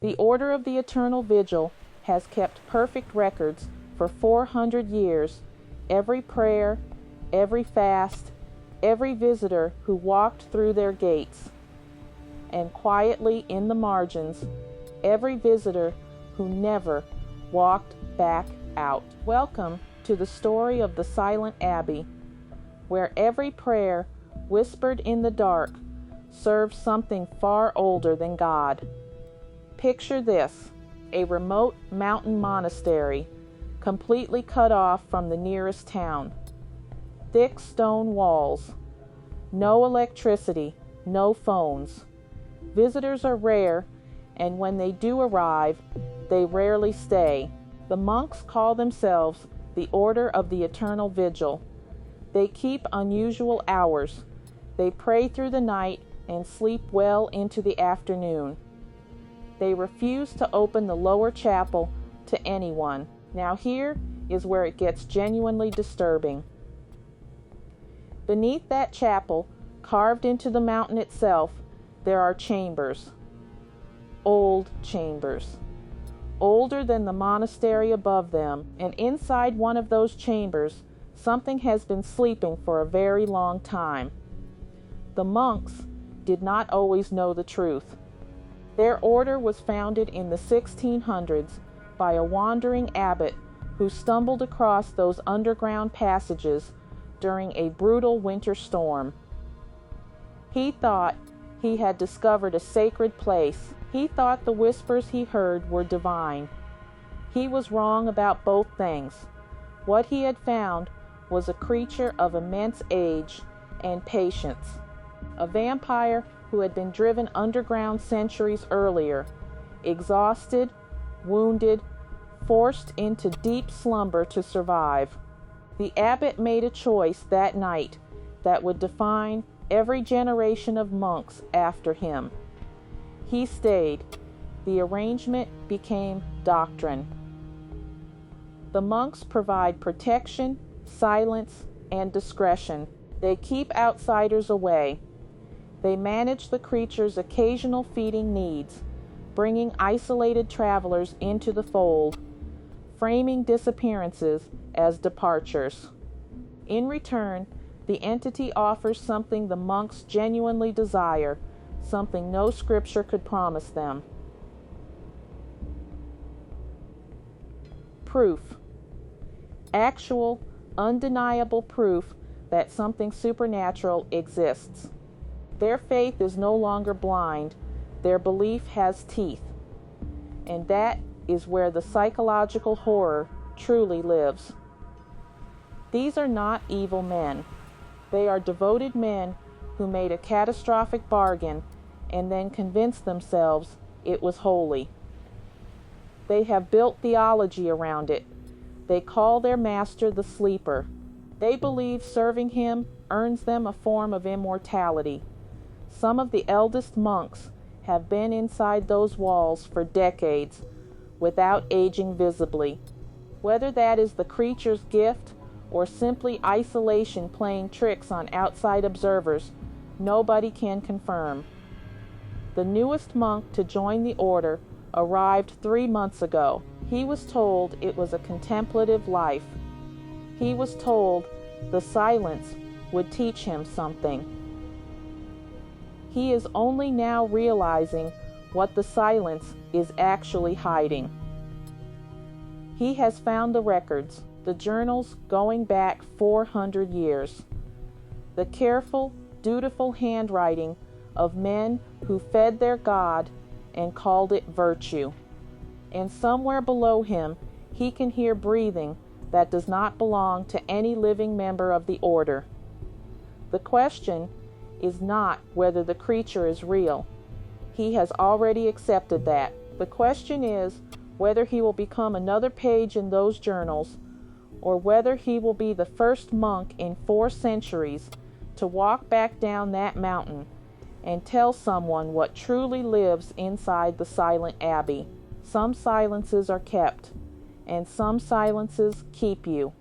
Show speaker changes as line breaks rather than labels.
The Order of the Eternal Vigil has kept perfect records for 400 years. Every prayer, every fast, every visitor who walked through their gates, and quietly in the margins, every visitor who never walked back out. Welcome to the story of the Silent Abbey, where every prayer whispered in the dark serves something far older than God. Picture this: a remote mountain monastery, completely cut off from the nearest town. Thick stone walls, no electricity, no phones. Visitors are rare, and when they do arrive, they rarely stay. The monks call themselves the Order of the Eternal Vigil. They keep unusual hours. They pray through the night and sleep well into the afternoon. They refuse to open the lower chapel to anyone. Now here is where it gets genuinely disturbing. Beneath that chapel, carved into the mountain itself, there are chambers. Old chambers. Older than the monastery above them, and inside one of those chambers, something has been sleeping for a very long time. The monks did not always know the truth. Their order was founded in the 1600s by a wandering abbot who stumbled across those underground passages during a brutal winter storm. He thought he had discovered a sacred place. He thought the whispers he heard were divine. He was wrong about both things. What he had found was a creature of immense age and patience, a vampire who had been driven underground centuries earlier, exhausted, wounded, forced into deep slumber to survive. The abbot made a choice that night that would define every generation of monks after him. He stayed. The arrangement became doctrine. The monks provide protection, silence, and discretion. They keep outsiders away. They manage the creature's occasional feeding needs, bringing isolated travelers into the fold, framing disappearances as departures. In return, the entity offers something the monks genuinely desire, something no scripture could promise them. Proof. Actual, undeniable proof that something supernatural exists. Their faith is no longer blind. Their belief has teeth. And that is where the psychological horror truly lives. These are not evil men. They are devoted men who made a catastrophic bargain and then convinced themselves it was holy. They have built theology around it. They call their master the sleeper. They believe serving him earns them a form of immortality. Some of the eldest monks have been inside those walls for decades without aging visibly. Whether that is the creature's gift or simply isolation playing tricks on outside observers, nobody can confirm. The newest monk to join the order arrived 3 months ago. He was told it was a contemplative life. He was told the silence would teach him something. He is only now realizing what the silence is actually hiding. He has found the records, the journals going back 400 years. The careful, dutiful handwriting of men who fed their God and called it virtue. And somewhere below him, he can hear breathing that does not belong to any living member of the order. The question is not whether the creature is real. He has already accepted that. The question is whether he will become another page in those journals, or whether he will be the first monk in 4 centuries to walk back down that mountain and tell someone what truly lives inside the Silent Abbey. Some silences are kept, and some silences keep you.